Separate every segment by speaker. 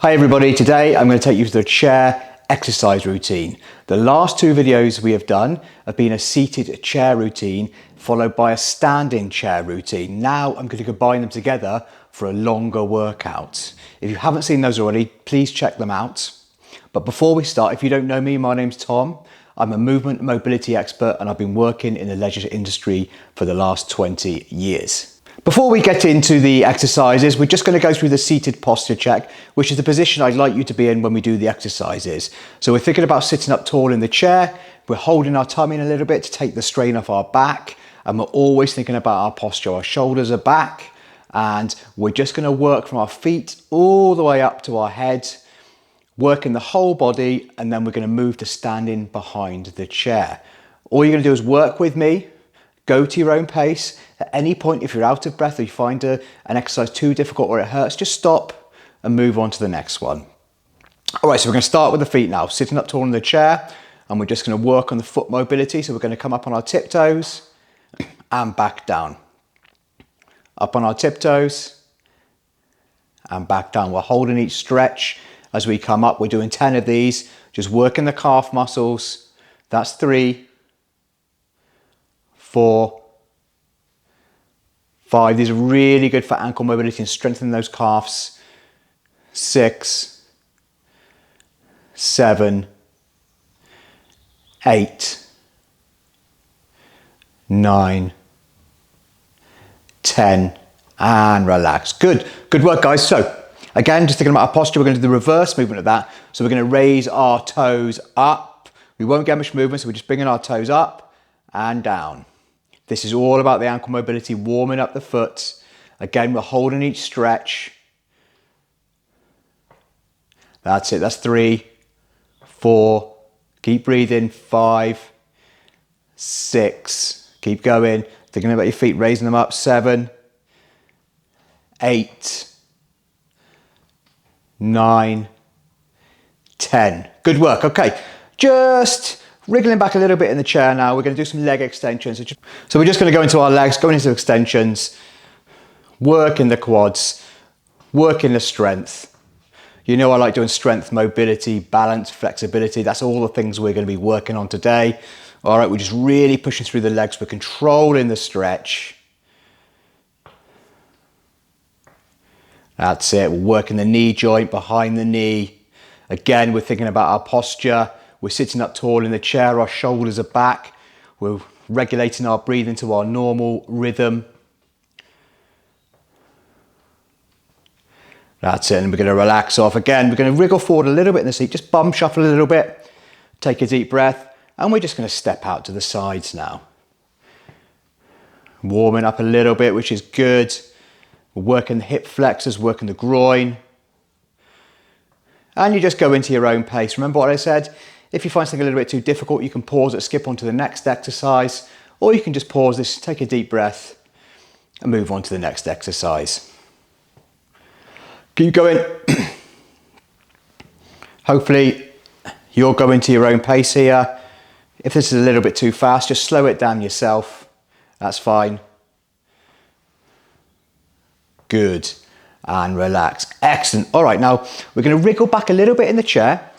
Speaker 1: Hi everybody, today I'm going to take you through the chair exercise routine. The last two videos we have done have been a seated chair routine followed by a standing chair routine. Now I'm going to combine them together for a longer workout. If you haven't seen those already, please check them out. But before we start, if you don't know me, my name's Tom. I'm a movement and mobility expert and I've been working in the leisure industry for the last 20 years. Before we get into the exercises, we're just going to go through the seated posture check, which is the position I'd like you to be in when we do the exercises. So we're thinking about sitting up tall in the chair, we're holding our tummy in a little bit to take the strain off our back, and we're always thinking about our posture. Our shoulders are back, and we're just going to work from our feet all the way up to our head, working the whole body, and then we're going to move to standing behind the chair. All you're going to do is work with me. Go to your own pace. At any point, if you're out of breath or you find an exercise too difficult or it hurts, just stop and move on to the next one. All right, so we're going to start with the feet now. Sitting up tall in the chair, and we're just going to work on the foot mobility. So we're going to come up on our tiptoes and back down. Up on our tiptoes and back down. We're holding each stretch as we come up. We're doing 10 of these, just working the calf muscles. That's 3, 4, 5. These are really good for ankle mobility and strengthening those calves. 6, 7, 8, 9, 10, and relax. Good work, guys. So again, just thinking about our posture, we're going to do the reverse movement of that. So we're going to raise our toes up. We won't get much movement, so we're just bringing our toes up and down. This is all about the ankle mobility, warming up the foot. Again, we're holding each stretch. That's it, that's 3, 4, keep breathing, 5, 6, keep going. Thinking about your feet, raising them up, 7, 8, 9, 10. Good work, okay. Just wriggling back a little bit in the chair now. We're going to do some leg extensions. So we're just going to go into our legs, going into extensions, working the quads, working the strength. You know I like doing strength, mobility, balance, flexibility. That's all the things we're going to be working on today. All right, we're just really pushing through the legs. We're controlling the stretch. That's it. We're working the knee joint behind the knee. Again, we're thinking about our posture. We're sitting up tall in the chair, our shoulders are back. We're regulating our breathing to our normal rhythm. That's it, and we're going to relax off. Again, we're going to wriggle forward a little bit in the seat, just bum shuffle a little bit. Take a deep breath, and we're just going to step out to the sides now. Warming up a little bit, which is good. We're working the hip flexors, working the groin. And you just go into your own pace. Remember what I said? If you find something a little bit too difficult, you can pause it, skip on to the next exercise, or you can just pause this, take a deep breath, and move on to the next exercise. Keep going. Hopefully, you're going to your own pace here. If this is a little bit too fast, just slow it down yourself. That's fine. Good. And relax. Excellent. All right, now we're going to wriggle back a little bit in the chair.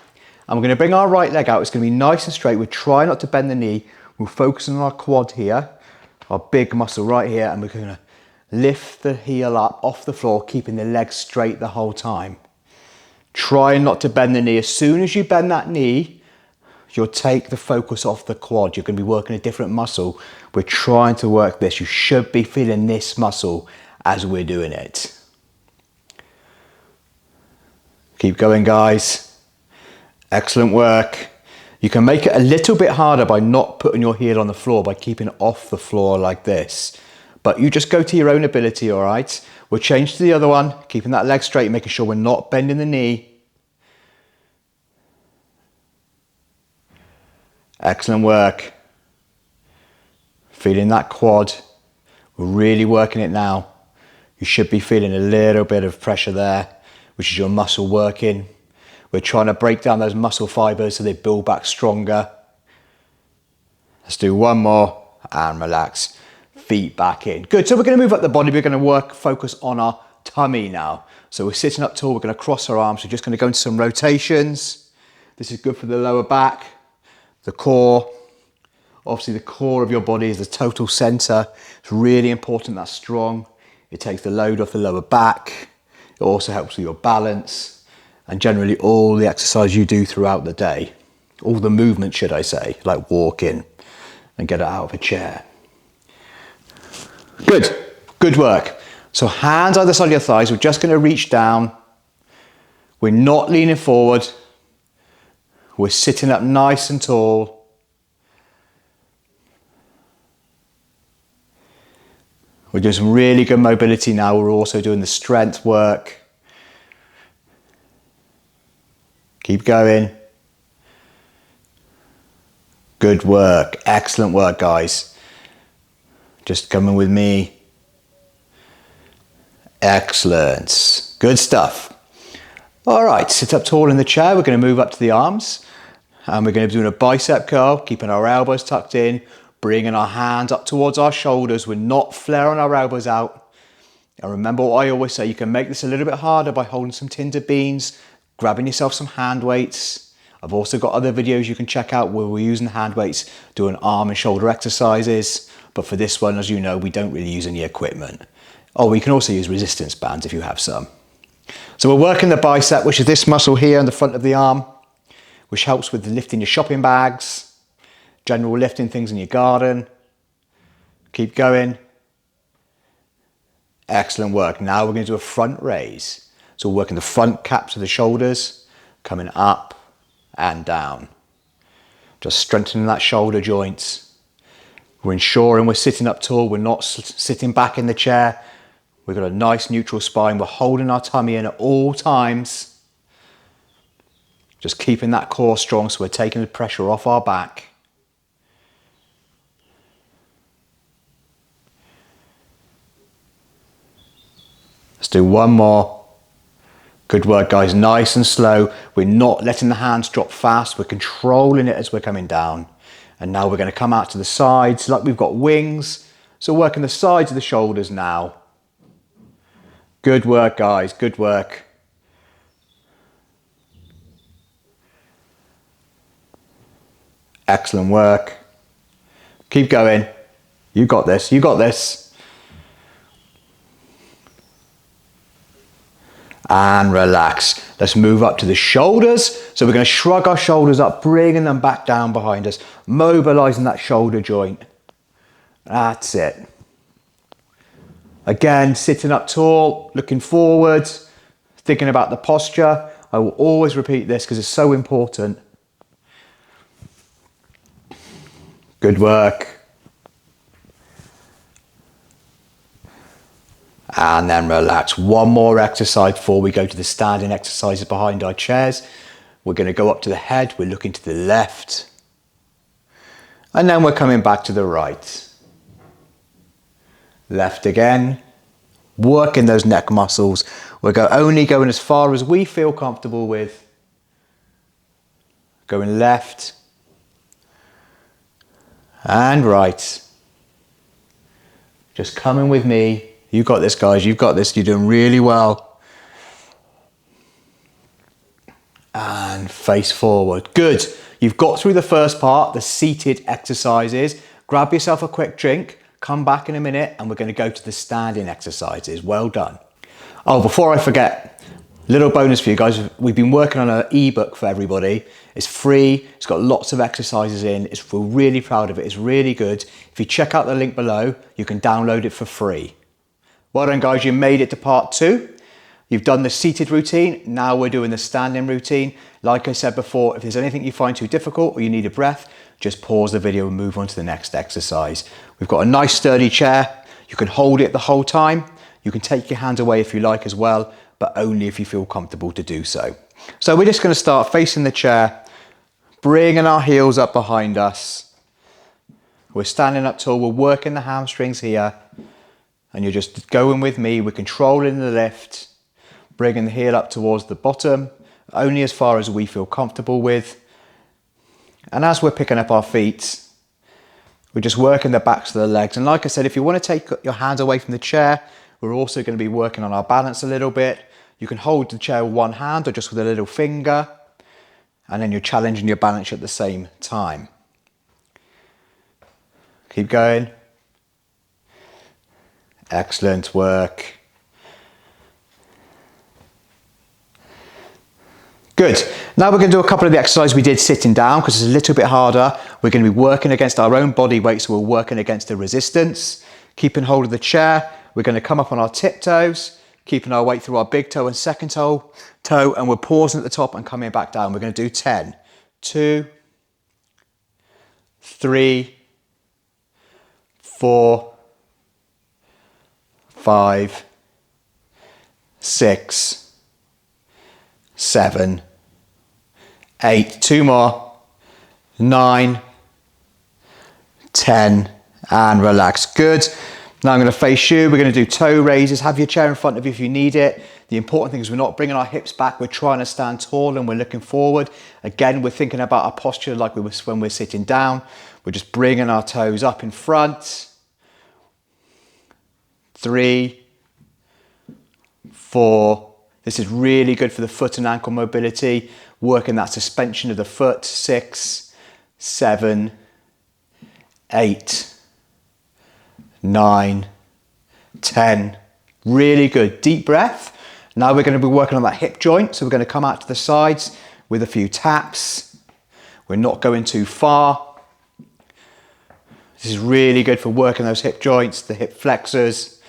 Speaker 1: And we're going to bring our right leg out. It's going to be nice and straight. We'll try not to bend the knee. We'll focus on our quad here, our big muscle right here. And we're going to lift the heel up off the floor, keeping the leg straight the whole time. Try not to bend the knee. As soon as you bend that knee, you'll take the focus off the quad. You're going to be working a different muscle. We're trying to work this. You should be feeling this muscle as we're doing it. Keep going, guys. Excellent work. You can make it a little bit harder by not putting your heel on the floor, by keeping it off the floor like this. But you just go to your own ability, all right? We'll change to the other one, keeping that leg straight, making sure we're not bending the knee. Excellent work. Feeling that quad. We're really working it now. You should be feeling a little bit of pressure there, which is your muscle working. We're trying to break down those muscle fibers so they build back stronger. Let's do one more and relax. Feet back in. Good, so we're going to move up the body. We're going to focus on our tummy now. So we're sitting up tall, we're going to cross our arms, we're just going to go into some rotations. This is good for the lower back, the core. Obviously the core of your body is the total center. It's really important that's strong. It takes the load off the lower back. It also helps with your balance and generally all the exercise you do throughout the day. All the movement, should I say, like walking and get it out of a chair. Good work. So hands either side of your thighs, we're just going to reach down. We're not leaning forward. We're sitting up nice and tall. We're doing some really good mobility now. We're also doing the strength work. Keep going. Good work. Excellent work, guys. Just coming with me. Excellent. Good stuff. All right, sit up tall in the chair. We're going to move up to the arms. And we're going to be doing a bicep curl, keeping our elbows tucked in, bringing our hands up towards our shoulders. We're not flaring our elbows out. And remember what I always say, you can make this a little bit harder by holding some tinder beans, grabbing yourself some hand weights. I've also got other videos you can check out where we're using hand weights, doing arm and shoulder exercises. But for this one, as you know, we don't really use any equipment. Oh, we can also use resistance bands if you have some. So we're working the bicep, which is this muscle here in the front of the arm, which helps with lifting your shopping bags, general lifting things in your garden. Keep going. Excellent work. Now we're going to do a front raise. So we're working the front caps of the shoulders, coming up and down. Just strengthening that shoulder joint. We're ensuring we're sitting up tall. We're not sitting back in the chair. We've got a nice neutral spine. We're holding our tummy in at all times. Just keeping that core strong so we're taking the pressure off our back. Let's do one more. Good work, guys. Nice and slow. We're not letting the hands drop fast. We're controlling it as we're coming down. And now we're going to come out to the sides like we've got wings. So working the sides of the shoulders now. Good work, guys. Good work. Excellent work. Keep going. You got this. You got this. And relax. Let's move up to the shoulders. So we're going to shrug our shoulders up, bringing them back down behind us, mobilizing that shoulder joint. That's it. Again, sitting up tall, looking forward, thinking about the posture. I will always repeat this because it's so important. Good work. And then relax. One more exercise before we go to the standing exercises behind our chairs. We're going to go up to the head. We're looking to the left. And then we're coming back to the right. Left again. Working those neck muscles. We're only going as far as we feel comfortable with. Going left. And right. Just coming with me. You got this, guys. You've got this. You're doing really well. And face forward. Good. You've got through the first part, the seated exercises. Grab yourself a quick drink. Come back in a minute and we're going to go to the standing exercises. Well done. Oh, before I forget, little bonus for you guys. We've been working on an ebook for everybody. It's free. It's got lots of exercises in. We're really proud of it. It's really good. If you check out the link below, you can download it for free. Well done, guys. You made it to part 2. You've done the seated routine. Now we're doing the standing routine. Like I said before, if there's anything you find too difficult or you need a breath, just pause the video and move on to the next exercise. We've got a nice sturdy chair. You can hold it the whole time. You can take your hands away if you like as well, but only if you feel comfortable to do so. So we're just going to start facing the chair, bringing our heels up behind us. We're standing up tall. We're working the hamstrings here. And you're just going with me. We're controlling the lift, bringing the heel up towards the bottom, only as far as we feel comfortable with. And as we're picking up our feet, we're just working the backs of the legs. And like I said, if you want to take your hands away from the chair, we're also going to be working on our balance a little bit. You can hold the chair with one hand or just with a little finger, and then you're challenging your balance at the same time. Keep going. Excellent work. Good. Now we're going to do a couple of the exercises we did sitting down because it's a little bit harder. We're going to be working against our own body weight, so we're working against the resistance. Keeping hold of the chair, we're going to come up on our tiptoes, keeping our weight through our big toe and second toe, and we're pausing at the top and coming back down. We're going to do 10. 2, 3, 4, 5, 6, 7, 8, 2 more, 9, 10, and relax. Good. Now I'm going to face you. We're going to do toe raises. Have your chair in front of you if you need it. The important thing is we're not bringing our hips back. We're trying to stand tall and we're looking forward. Again, we're thinking about our posture like we were when we're sitting down. We're just bringing our toes up in front. 3, 4. This is really good for the foot and ankle mobility. Working that suspension of the foot. 6, 7, 8, 9, 10. Really good. Deep breath. Now we're going to be working on that hip joint. So we're going to come out to the sides with a few taps. We're not going too far. This is really good for working those hip joints, the hip flexors.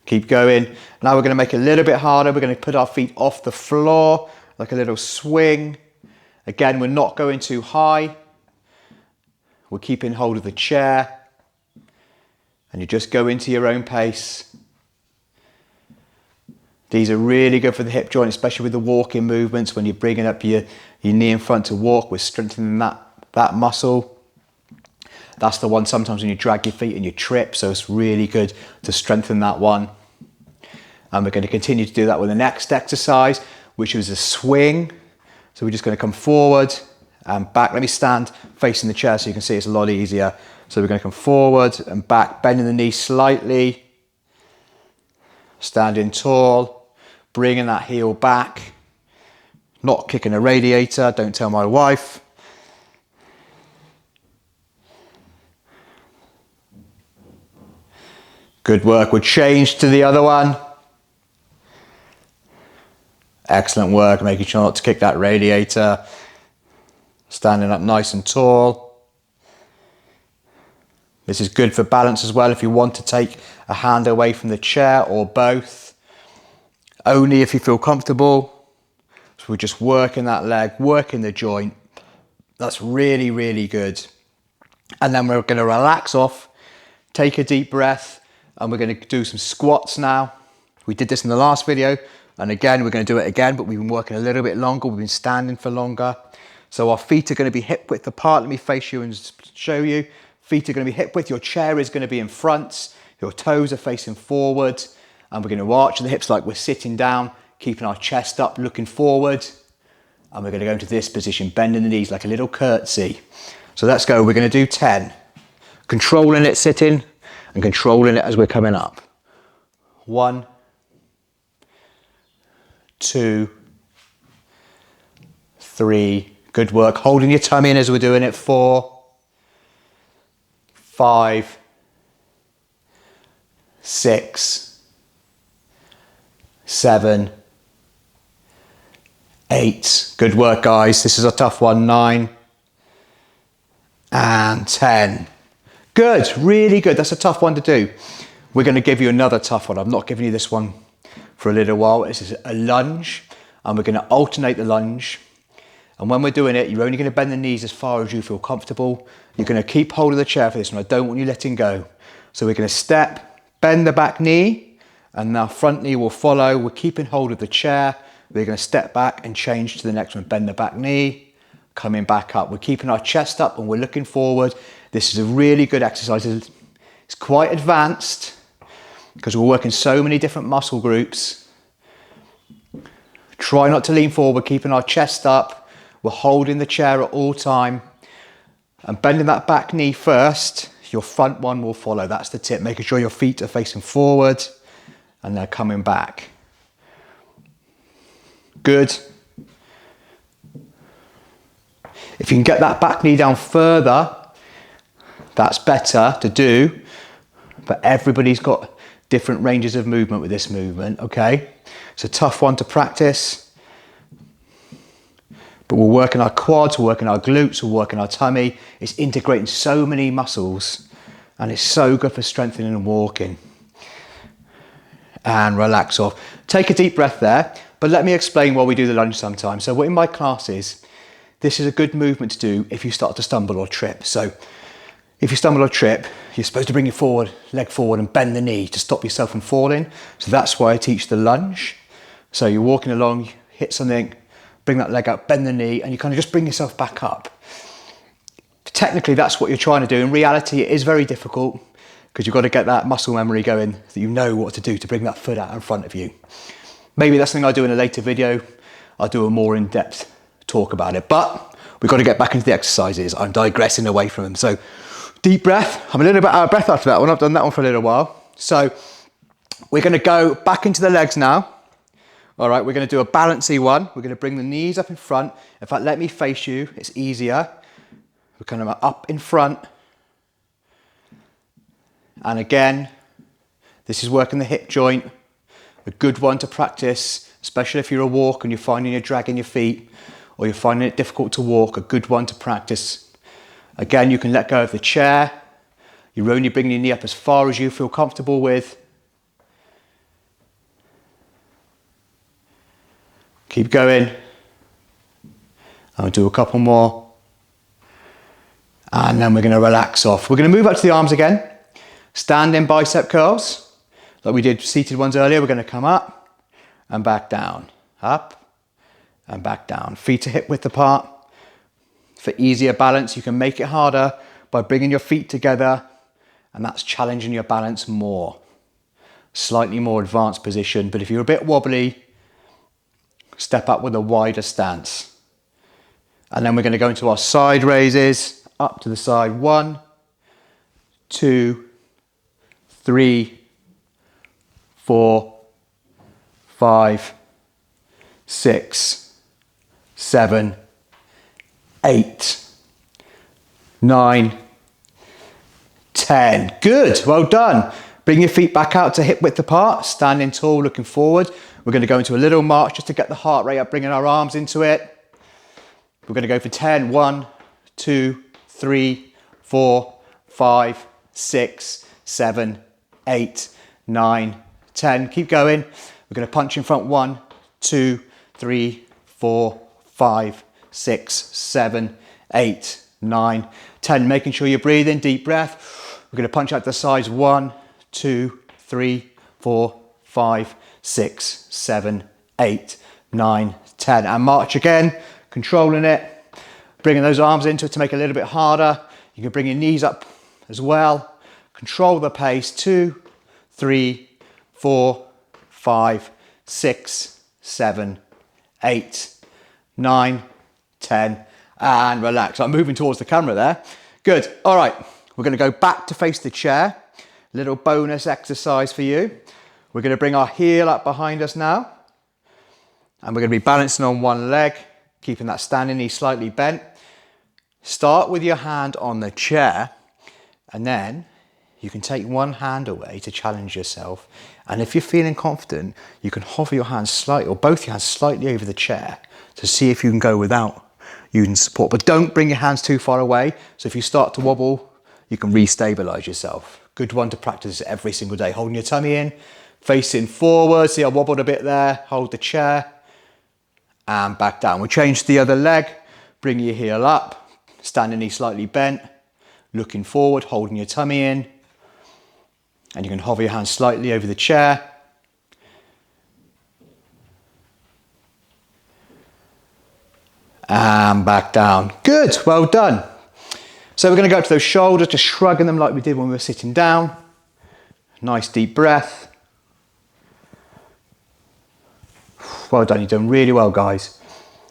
Speaker 1: Keep going. Now we're going to make it a little bit harder. We're going to put our feet off the floor, like a little swing. Again, we're not going too high. We're keeping hold of the chair. And you just go into your own pace. These are really good for the hip joint, especially with the walking movements. When you're bringing up your knee in front to walk, we're strengthening that muscle. That's the one sometimes when you drag your feet and you trip, so it's really good to strengthen that one. And we're going to continue to do that with the next exercise, which is a swing. So we're just going to come forward and back. Let me stand facing the chair so you can see it's a lot easier. So we're going to come forward and back, bending the knee slightly, standing tall, bringing that heel back, not kicking a radiator, don't tell my wife. Good work. We'll change to the other one. Excellent work, making sure not to kick that radiator. Standing up nice and tall. This is good for balance as well if you want to take a hand away from the chair or both. Only if you feel comfortable. So we're just working that leg, working the joint. That's really, really good. And then we're going to relax off, take a deep breath, and we're going to do some squats now. We did this in the last video, and again, we're going to do it again, but we've been working a little bit longer. We've been standing for longer. So our feet are going to be hip width apart. Let me face you and show you. Feet are going to be hip width. Your chair is going to be in front. Your toes are facing forward. And we're going to arch the hips like we're sitting down, keeping our chest up, looking forward. And we're going to go into this position, bending the knees like a little curtsy. So let's go. We're going to do 10. Controlling it sitting and controlling it as we're coming up. 1, 2, 3. Good work. Holding your tummy in as we're doing it. 4, 5, 6, 7, 8. Good work, guys. This is a tough one. 9 and 10. Good. Really good. That's a tough one to do. We're going to give you another tough one. I've not given you this one for a little while. This is a lunge, and we're going to alternate the lunge. And when we're doing it, you're only going to bend the knees as far as you feel comfortable. You're going to keep hold of the chair for this one. I don't want you letting go. So we're going to step, bend the back knee, and now front knee will follow. We're keeping hold of the chair. We're going to step back and change to the next one. Bend the back knee, coming back up. We're keeping our chest up and we're looking forward. This is a really good exercise. It's quite advanced because we're working so many different muscle groups. Try not to lean forward, keeping our chest up. We're holding the chair at all time and bending that back knee first. your front one will follow. That's the tip, making sure your feet are facing forward and they're coming back. Good. If you can get that back knee down further, that's better to do, but everybody's got different ranges of movement with this movement, okay? It's a tough one to practice, but we're working our quads, we're working our glutes, we're working our tummy. It's integrating so many muscles and it's so good for strengthening and walking. And relax off. Take a deep breath there, but let me explain why we do the lunge sometimes. So in my classes, this is a good movement to do if you start to stumble or trip. So if you stumble or trip, you're supposed to bring your leg forward and bend the knee to stop yourself from falling. So that's why I teach the lunge. So you're walking along, you hit something, bring that leg up, bend the knee, and you kind of just bring yourself back up. Technically, that's what you're trying to do. In reality, it is very difficult because you've got to get that muscle memory going that you know what to do to bring that foot out in front of you. Maybe that's something I'll do in a later video. I'll do a more in-depth talk about it, but we've got to get back into the exercises. I'm digressing away from them. So deep breath. I'm a little bit out of breath after that one. I've done that one for a little while. So we're going to go back into the legs now. All right, we're going to do a balancy one. We're going to bring the knees up in front. In fact, let me face you. It's easier. We're kind of up in front. And again, this is working the hip joint. A good one to practice, especially if you're a walk and you're finding you're dragging your feet or you're finding it difficult to walk. A good one to practice. Again, you can let go of the chair. You're only bringing your knee up as far as you feel comfortable with. Keep going. I'll do a couple more. And then we're going to relax off. We're going to move up to the arms again. Standing bicep curls. Like we did seated ones earlier. We're going to come up and back down. Up and back down. Feet are hip width apart. For easier balance, you can make it harder by bringing your feet together, and that's challenging your balance more. Slightly more advanced position, but if you're a bit wobbly, step up with a wider stance. And then we're going to go into our side raises, up to the side. 1, 2, 3, 4, 5, 6, 7, 8, 9, 10. Good, well done. Bring your feet back out to hip width apart, standing tall, looking forward. We're going to go into a little march just to get the heart rate up, bringing our arms into it. We're going to go for 10. 1, 2, 3, 4, 5, 6, 7, 8, 9, 10. Keep going. We're going to punch in front. 1, 2, 3, 4, 5, 6, 7, 8, 9, 10. Making sure you're breathing, deep breath. We're going to punch out the sides. 1, 2, 3, 4, 5, 6, 7, 8, 9, 10. And march again, controlling it. Bringing those arms into it to make it a little bit harder. You can bring your knees up as well. Control the pace. 2, 3, 4, 5, 6, 7, 8, 9, 10. And relax. I'm moving towards the camera there. Good. All right. We're going to go back to face the chair. Little bonus exercise for you. We're going to bring our heel up behind us now. And we're going to be balancing on one leg, keeping that standing knee slightly bent. Start with your hand on the chair, and then you can take one hand away to challenge yourself. And if you're feeling confident, you can hover your hands slightly, or both your hands slightly over the chair to see if you can go without using support. But don't bring your hands too far away. So if you start to wobble, you can re-stabilize yourself. Good one to practice every single day. Holding your tummy in, facing forward. See, I wobbled a bit there. Hold the chair and back down. We'll change the other leg. Bring your heel up. Standing knee slightly bent. Looking forward, holding your tummy in. And you can hover your hands slightly over the chair. And back down. Good, well done. So we're going to go up to those shoulders, just shrugging them like we did when we were sitting down. Nice deep breath. Well done, you've done really well, guys.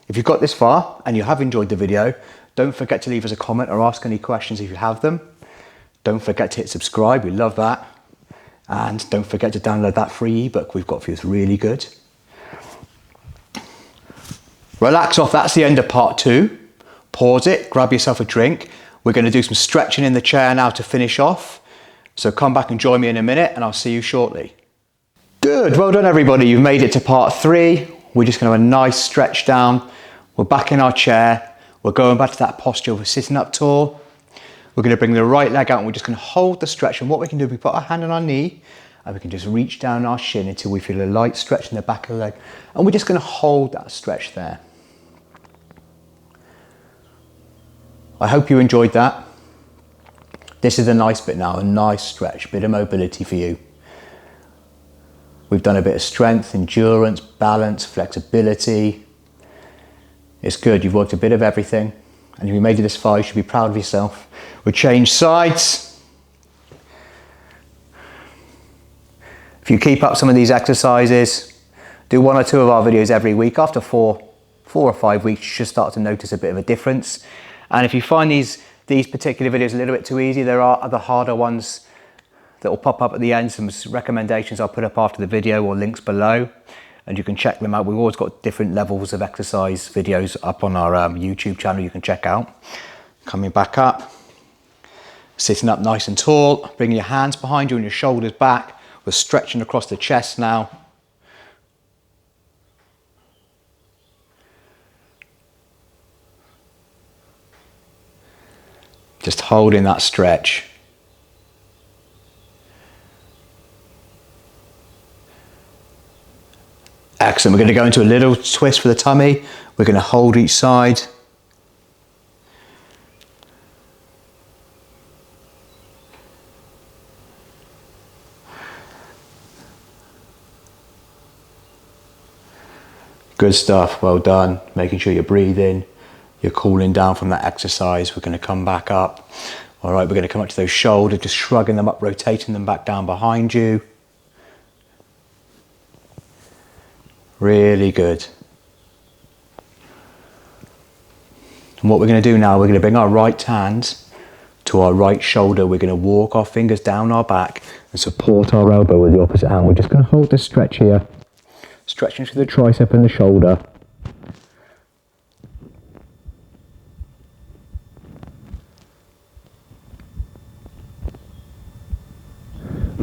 Speaker 1: If you've got this far and you have enjoyed the video, don't forget to leave us a comment or ask any questions if you have them. Don't forget to hit subscribe, we love that. And don't forget to download that free ebook we've got for you, it's really good. Relax off, that's the end of part 2. Pause it, grab yourself a drink. We're going to do some stretching in the chair now to finish off. So come back and join me in a minute and I'll see you shortly. Good, well done everybody, you've made it to part 3. We're just going to have a nice stretch down. We're back in our chair. We're going back to that posture, we're sitting up tall. We're going to bring the right leg out and we're just going to hold the stretch. And what we can do, we put our hand on our knee and we can just reach down our shin until we feel a light stretch in the back of the leg. And we're just going to hold that stretch there. I hope you enjoyed that. This is a nice bit now, a nice stretch, bit of mobility for you. We've done a bit of strength, endurance, balance, flexibility. It's good, you've worked a bit of everything. And if you made it this far, you should be proud of yourself. We'll change sides. If you keep up some of these exercises, do 1 or 2 of our videos every week. After 4 or 5 weeks, you should start to notice a bit of a difference. And if you find these particular videos a little bit too easy, there are other harder ones that will pop up at the end. Some recommendations I'll put up after the video or links below. And you can check them out. We've always got different levels of exercise videos up on our YouTube channel you can check out. Coming back up, sitting up nice and tall, bringing your hands behind you and your shoulders back. We're stretching across the chest now. Just holding that stretch. Excellent, we're going to go into a little twist for the tummy. We're going to hold each side. Good stuff, well done. Making sure you're breathing, you're cooling down from that exercise. We're going to come back up. All right, we're going to come up to those shoulders, just shrugging them up, rotating them back down behind you. Really good. And what we're going to do now, we're going to bring our right hand to our right shoulder. We're going to walk our fingers down our back and support our elbow with the opposite hand. We're just going to hold this stretch here, stretching through the tricep and the shoulder.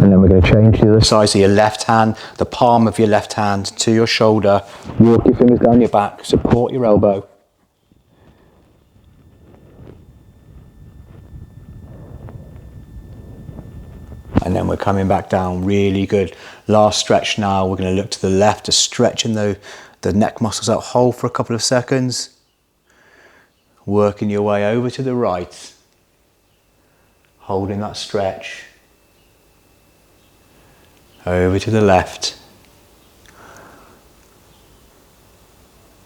Speaker 1: And then we're going to change to the other side, so your left hand, the palm of your left hand to your shoulder, walk your fingers down your back, support your elbow. And then we're coming back down, really good. Last stretch now, we're going to look to the left, to stretching the neck muscles out, hold for a couple of seconds. Working your way over to the right, holding that stretch. Over to the left.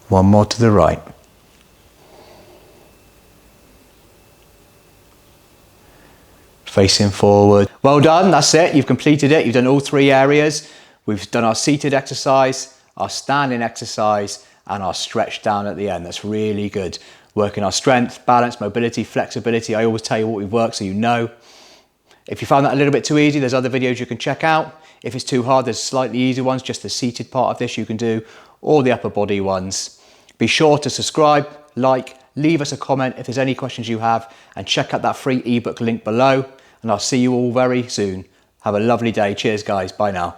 Speaker 1: One more to the right. Facing forward. Well done, that's it. You've completed it. You've done all 3 areas. We've done our seated exercise, our standing exercise, and our stretch down at the end. That's really good. Working our strength, balance, mobility, flexibility. I always tell you what we've worked so you know. If you found that a little bit too easy, there's other videos you can check out. If it's too hard, there's slightly easier ones, just the seated part of this you can do, or the upper body ones. Be sure to subscribe, like, leave us a comment if there's any questions you have, and check out that free ebook link below. And I'll see you all very soon. Have a lovely day. Cheers guys, bye now.